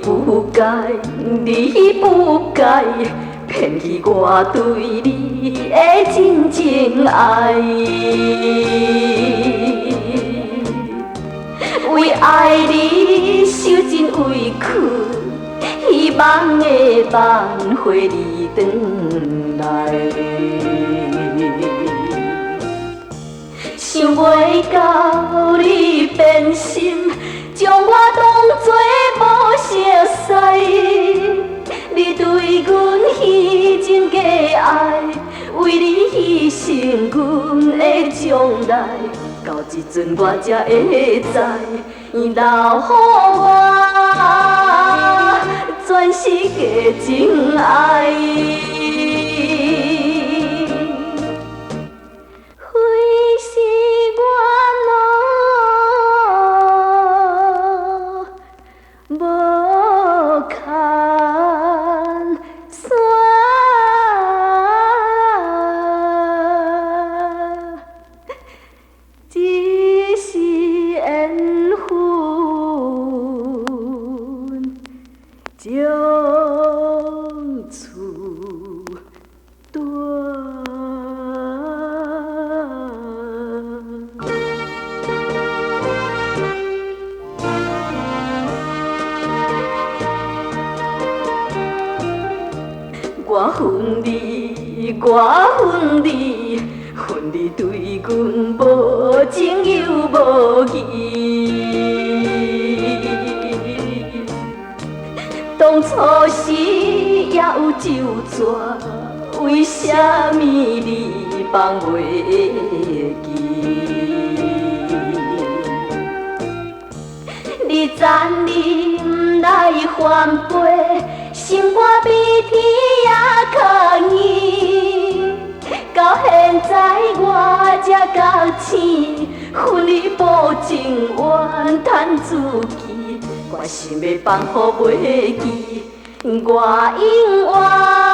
不该，你不该骗去我对你的真情爱。为爱你受尽委屈，希望的挽回你转来。想袂到你变心，将我当作无熟悉。你对阮虚情假爱，为你牺牲阮的将来。到这阵我才会知，留予我全世界真爱。非是我无牵线，只是缘分将厝断。我恨你，我恨你，恨你对阮无情又无义。当初时也有纠缠，为什么你放袂记？你赞你不来反背，心肝比天也较硬。到现在我才觉醒，恨你无情愿趁自己，我心的放乎袂记，我永远。